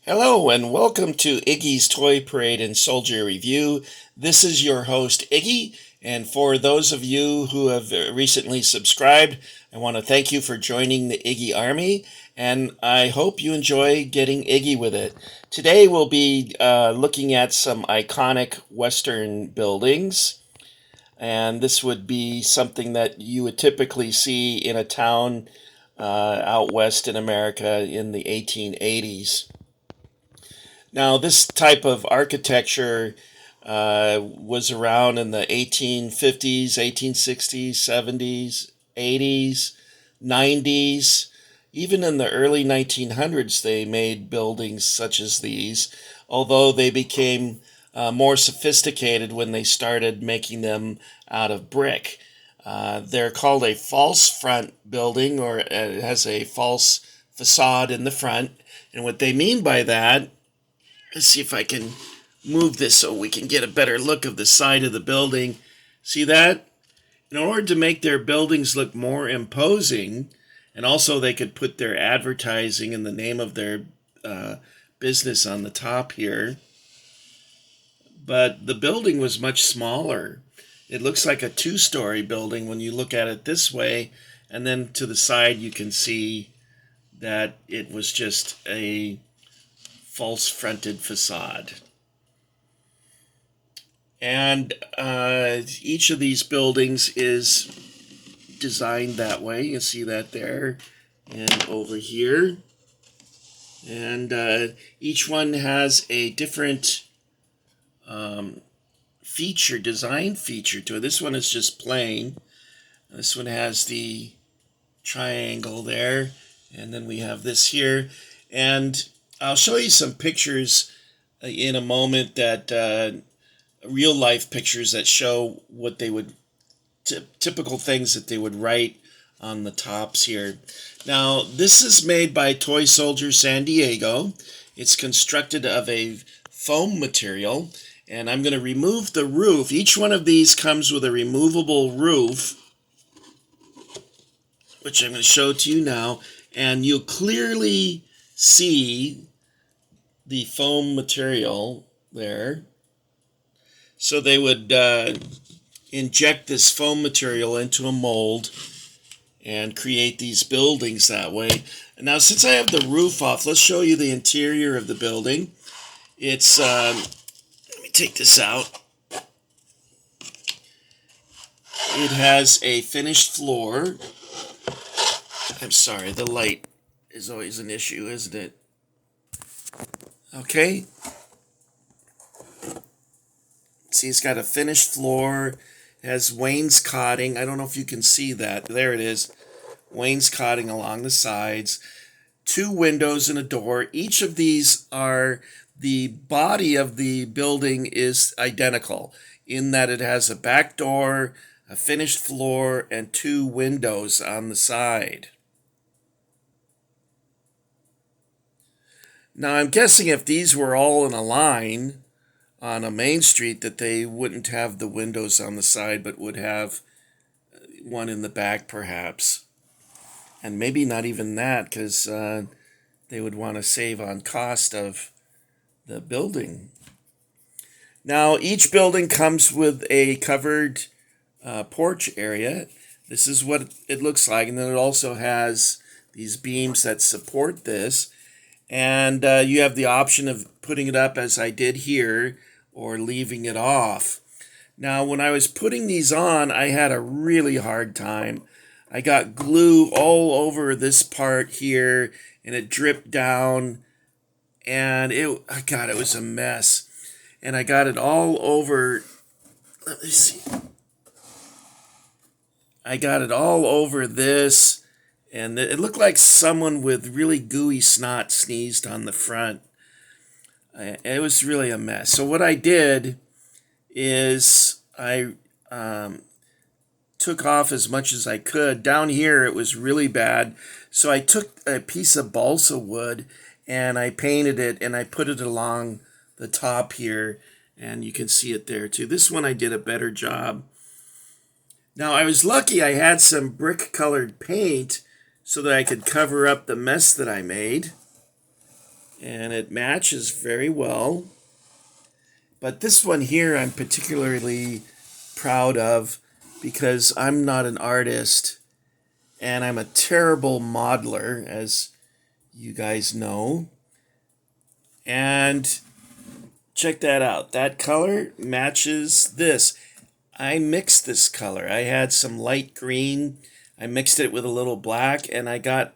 Hello and welcome to Iggy's Toy Parade and Soldier Review. This is your host Iggy, and for those of you who have recently subscribed, I want to thank you for joining the Iggy Army, and I hope you enjoy getting Iggy with it. Today we'll be looking at some iconic Western buildings, and this would be something that you would typically see in a town out west in America in the 1880s. Now, this type of architecture was around in the 1850s, 1860s, 70s, 80s, 90s. Even in the early 1900s, they made buildings such as these, although they became more sophisticated when they started making them out of brick. They're called a false front building, or it has a false facade in the front. And what they mean by that, let's see if I can move this so we can get a better look of the side of the building. See that? In order to make their buildings look more imposing, and also they could put their advertising and the name of their business on the top here. But the building was much smaller. It looks like a two-story building when you look at it this way, and then to the side you can see that it was just a false fronted facade. And each of these buildings is designed that way. You see that there and over here. And each one has a different design feature to it. This one is just plain. This one has the triangle there. And then we have this here. And I'll show you some pictures in a moment, that real life pictures that show what they would, typical things that they would write on the tops here. Now, this is made by Toy Soldier San Diego. It's constructed of a foam material, and I'm going to remove the roof. Each one of these comes with a removable roof, which I'm going to show to you now, and you'll clearly see the foam material there. So they would inject this foam material into a mold and create these buildings that way. And now, since I have the roof off, let's show you the interior of the building. It's, let me take this out. It has a finished floor. I'm sorry, the light is always an issue, isn't it? Okay. See, it's got a finished floor. It has wainscoting. I don't know if you can see that. There it is. Wainscoting along the sides. 2 windows and a door. Each of these are, the body of the building is identical in that it has a back door, a finished floor, and 2 windows on the side. Now, I'm guessing if these were all in a line on a main street, that they wouldn't have the windows on the side, but would have one in the back, perhaps. And maybe not even that, because they would want to save on cost of the building. Now, each building comes with a covered porch area. This is what it looks like, and then it also has these beams that support this. And you have the option of putting it up as I did here, or leaving it off. Now, when I was putting these on, I had a really hard time. I got glue all over this part here, and it dripped down, and it was a mess. And I got it all over, let me see. I got it all over this, and it looked like someone with really gooey snot sneezed on the front. It was really a mess. So what I did is I took off as much as I could. Down here it was really bad. So I took a piece of balsa wood and I painted it and I put it along the top here. And you can see it there too. This one I did a better job. Now I was lucky I had some brick colored paint so that I could cover up the mess that I made. and it matches very well. But this one here I'm particularly proud of because I'm not an artist and I'm a terrible modeler, as you guys know. And check that out. That color matches this. I mixed this color. I had some light green. I mixed it with a little black, and I got,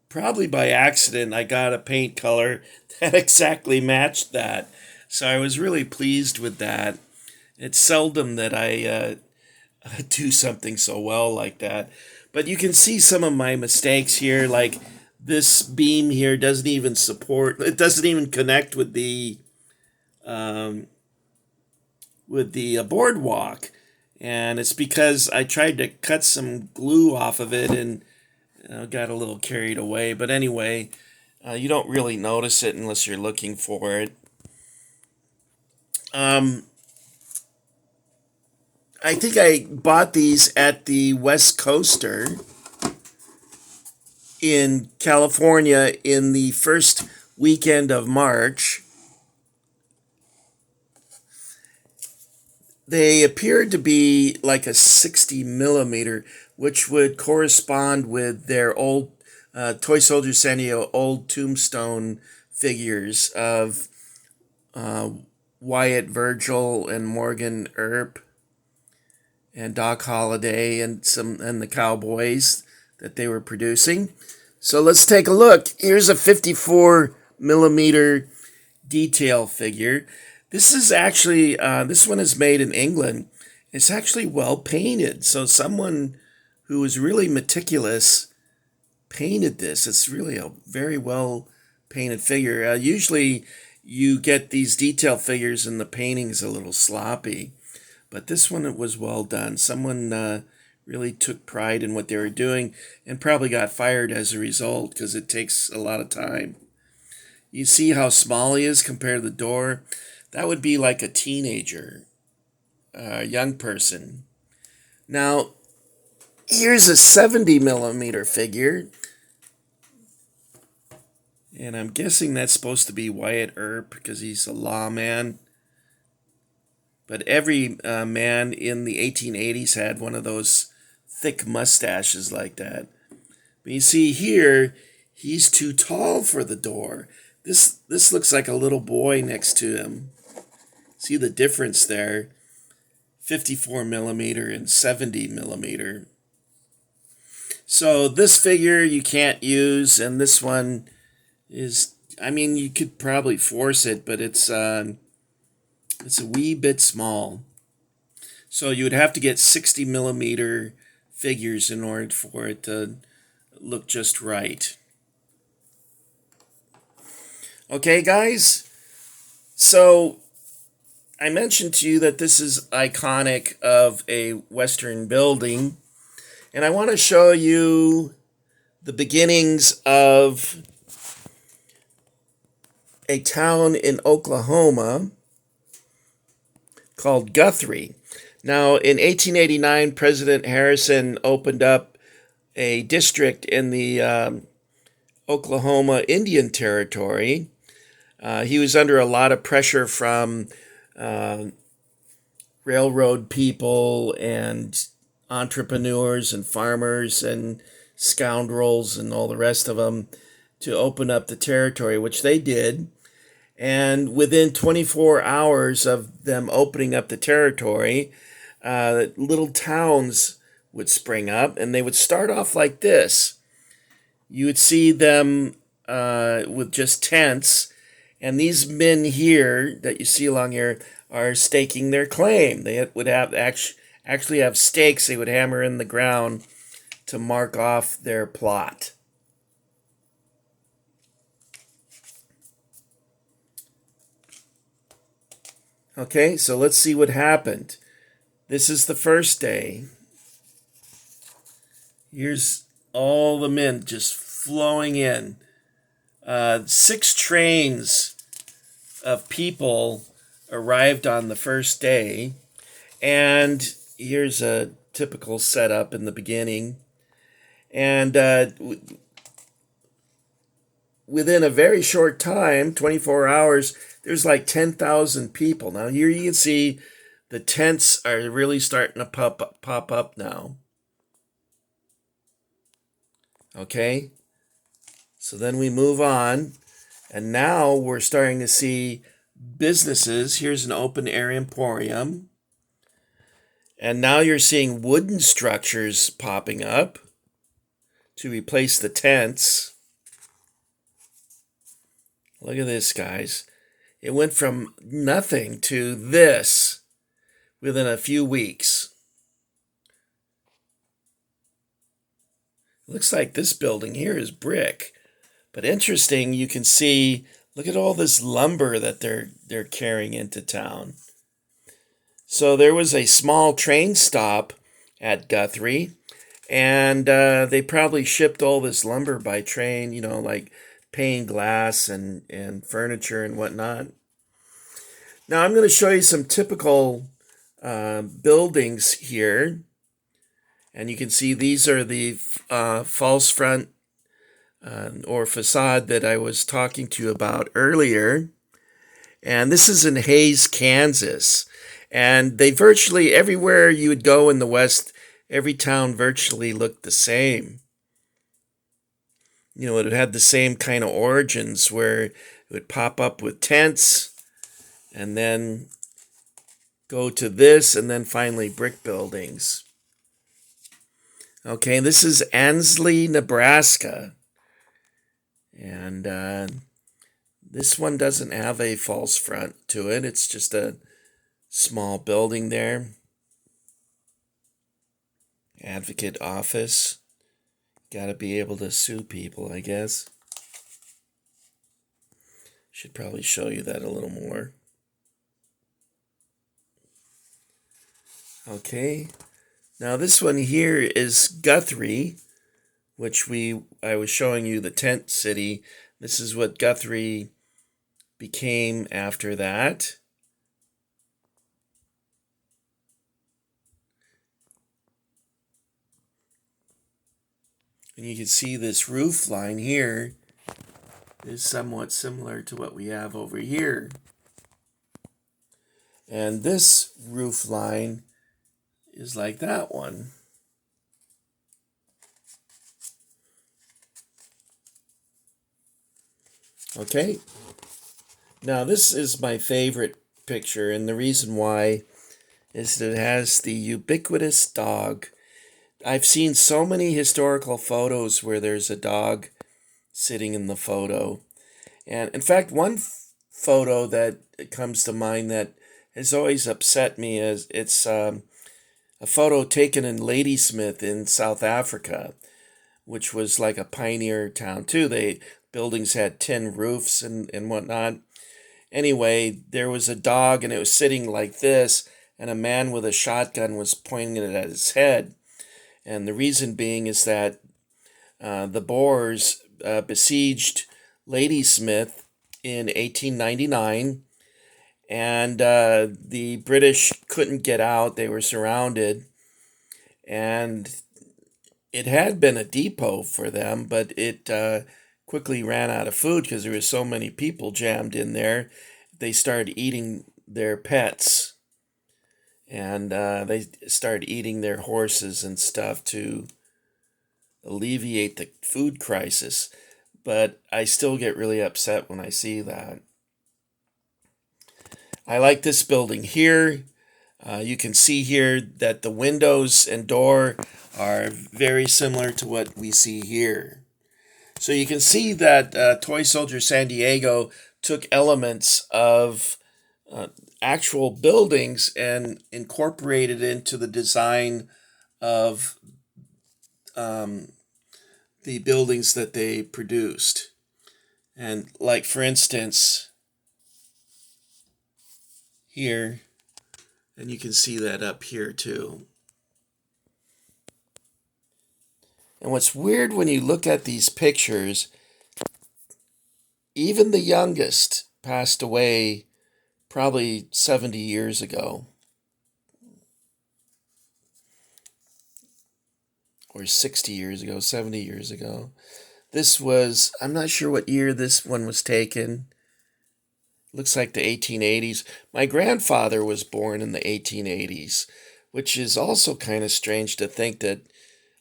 probably by accident, I got a paint color that exactly matched that. So I was really pleased with that. It's seldom that I do something so well like that. But you can see some of my mistakes here, like this beam here doesn't even support, it doesn't even connect with the boardwalk. And it's because I tried to cut some glue off of it and got a little carried away. But anyway, you don't really notice it unless you're looking for it. I think I bought these at the West Coaster in California in the first weekend of March. They appeared to be like a 60 millimeter, which would correspond with their old Toy Soldiers San Diego old tombstone figures of Wyatt Virgil and Morgan Earp and Doc Holliday and the Cowboys that they were producing. So let's take a look. Here's a 54 millimeter detail figure. This is actually, this one is made in England. It's actually well painted. So someone who was really meticulous painted this. It's really a very well painted figure. Usually you get these detail figures and the painting's a little sloppy. But this one, it was well done. Someone really took pride in what they were doing and probably got fired as a result because it takes a lot of time. You see how small he is compared to the door? That would be like a teenager, a young person. Now, here's a 70 millimeter figure. And I'm guessing that's supposed to be Wyatt Earp because he's a lawman. But every man in the 1880s had one of those thick mustaches like that. But you see here, he's too tall for the door. This looks like a little boy next to him. See the difference there? 54 millimeter and 70 millimeter. So this figure you can't use, and this one is, I mean, you could probably force it, but it's a wee bit small. So you would have to get 60 millimeter figures in order for it to look just right. Okay, guys? So I mentioned to you that this is iconic of a Western building, and I want to show you the beginnings of a town in Oklahoma called Guthrie. Now, in 1889, President Harrison opened up a district in the Oklahoma Indian Territory. He was under a lot of pressure from railroad people and entrepreneurs and farmers and scoundrels and all the rest of them to open up the territory, which they did. And within 24 hours of them opening up the territory, little towns would spring up, and they would start off like this. You would see them with just tents, and these men here that you see along here are staking their claim. They would have actually have stakes they would hammer in the ground to mark off their plot. Okay, so let's see what happened. This is the first day. Here's all the men just flowing in. 6 trains of people arrived on the first day. And here's a typical setup in the beginning. And within a very short time, 24 hours, there's like 10,000 people. Now here you can see the tents are really starting to pop up now. Okay, so then we move on, and now we're starting to see businesses. Here's an open air emporium. And now you're seeing wooden structures popping up to replace the tents. Look at this, guys. It went from nothing to this within a few weeks. Looks like this building here is brick. But interesting, you can see, look at all this lumber that they're carrying into town. So there was a small train stop at Guthrie, and they probably shipped all this lumber by train, like pane glass and furniture and whatnot. Now I'm going to show you some typical buildings here. And you can see these are the false front or facade that I was talking to you about earlier. And this is in Hays, Kansas. And they virtually, everywhere you would go in the West, every town virtually looked the same. It had the same kind of origins where it would pop up with tents and then go to this and then finally brick buildings. Okay, this is Ansley, Nebraska. And this one doesn't have a false front to it. It's just a small building there. Advocate office. Got to be able to sue people, I guess. Should probably show you that a little more. Okay. Now this one here is Guthrie, which I was showing you the tent city. This is what Guthrie became after that. And you can see this roof line here is somewhat similar to what we have over here. And this roof line is like that one. Okay. Now this is my favorite picture, and the reason why is that it has the ubiquitous dog. I've seen so many historical photos where there's a dog sitting in the photo. And in fact, one photo that comes to mind that has always upset me is it's a photo taken in Ladysmith in South Africa, which was like a pioneer town too. Buildings had tin roofs and whatnot. Anyway, there was a dog and it was sitting like this, and a man with a shotgun was pointing it at his head. And the reason being is that the Boers besieged Ladysmith in 1899, and the British couldn't get out. They were surrounded, and it had been a depot for them, but it quickly ran out of food because there were so many people jammed in there. They started eating their pets. And they started eating their horses and stuff to alleviate the food crisis. But I still get really upset when I see that. I like this building here. You can see here that the windows and door are very similar to what we see here. So you can see that Toy Soldier San Diego took elements of actual buildings and incorporated into the design of the buildings that they produced. And like, for instance, here, and you can see that up here too. And what's weird when you look at these pictures, even the youngest passed away probably 70 years ago. Or 60 years ago, 70 years ago. This was, I'm not sure what year this one was taken. Looks like the 1880s. My grandfather was born in the 1880s, which is also kind of strange to think that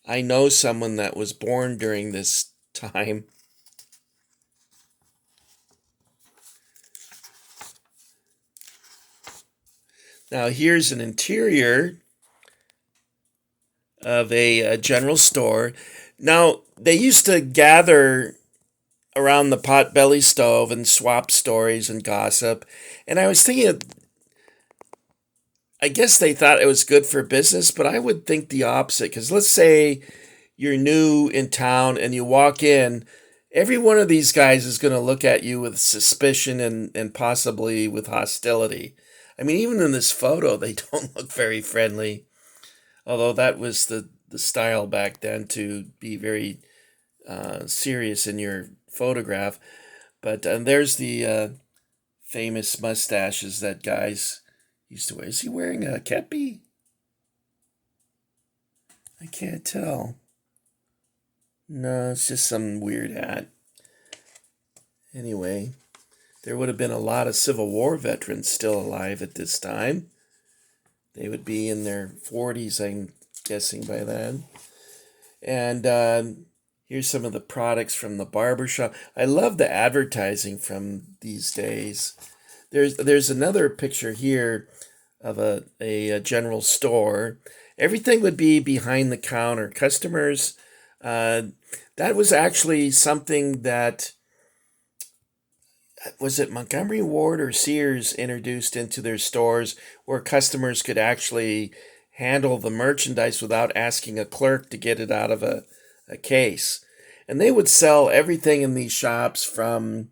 I know someone that was born during this time. Now, here's an interior of a general store. Now, they used to gather around the potbelly stove and swap stories and gossip. And I was thinking, I guess they thought it was good for business, but I would think the opposite. Because let's say you're new in town and you walk in, every one of these guys is going to look at you with suspicion and possibly with hostility. I mean, even in this photo, they don't look very friendly. Although that was the style back then, to be very serious in your photograph. But there's the famous mustaches that guys used to wear. Is he wearing a kepi? I can't tell. No, it's just some weird hat. Anyway, there would have been a lot of Civil War veterans still alive at this time. They would be in their 40s, I'm guessing, by then. And here's some of the products from the barber shop. I love the advertising from these days. There's another picture here of a general store. Everything would be behind the counter. Customers, that was actually something that, was it Montgomery Ward or Sears introduced into their stores, where customers could actually handle the merchandise without asking a clerk to get it out of a case. And they would sell everything in these shops, from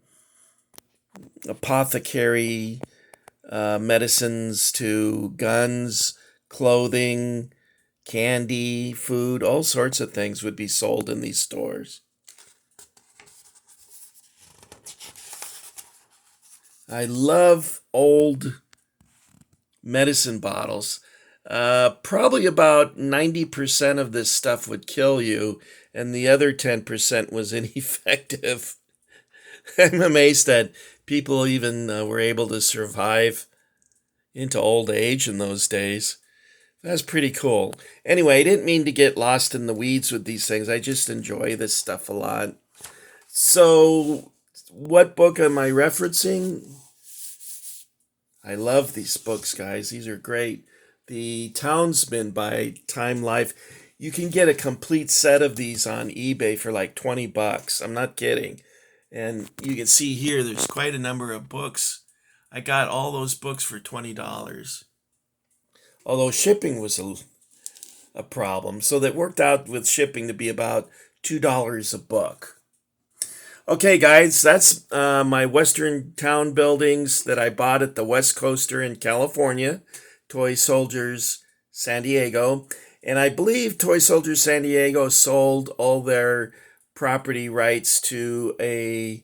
apothecary medicines to guns, clothing, candy, food, all sorts of things would be sold in these stores. I love old medicine bottles. Probably about 90% of this stuff would kill you, and the other 10% was ineffective. I'm amazed that people even were able to survive into old age in those days. That's pretty cool. Anyway, I didn't mean to get lost in the weeds with these things. I just enjoy this stuff a lot. So, what book am I referencing? I love these books, guys. These are great. The Townsman by Time Life. You can get a complete set of these on eBay for like $20. I'm not kidding. And you can see here, there's quite a number of books. I got all those books for $20. Although shipping was a problem. So that worked out with shipping to be about $2 a book. Okay, guys, that's my Western Town buildings that I bought at the West Coaster in California, Toy Soldiers San Diego. And I believe Toy Soldiers San Diego sold all their property rights to a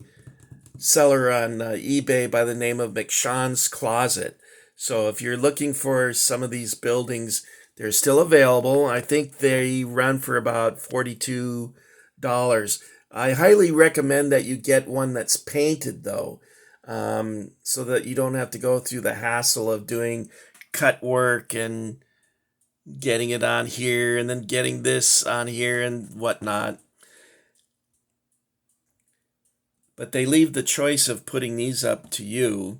seller on eBay by the name of McShawn's Closet. So if you're looking for some of these buildings, they're still available. I think they run for about $42. I highly recommend that you get one that's painted, though, so that you don't have to go through the hassle of doing cut work and getting it on here and then getting this on here and whatnot. But they leave the choice of putting these up to you.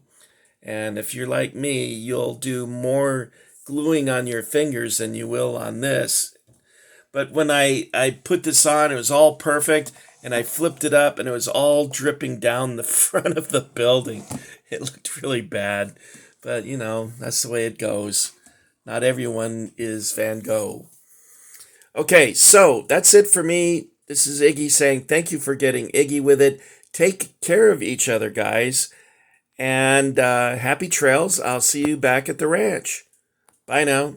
And if you're like me, you'll do more gluing on your fingers than you will on this. But when I put this on, it was all perfect. And I flipped it up, and it was all dripping down the front of the building. It looked really bad. But, that's the way it goes. Not everyone is Van Gogh. Okay, so that's it for me. This is Iggy saying thank you for getting Iggy with it. Take care of each other, guys. And happy trails. I'll see you back at the ranch. Bye now.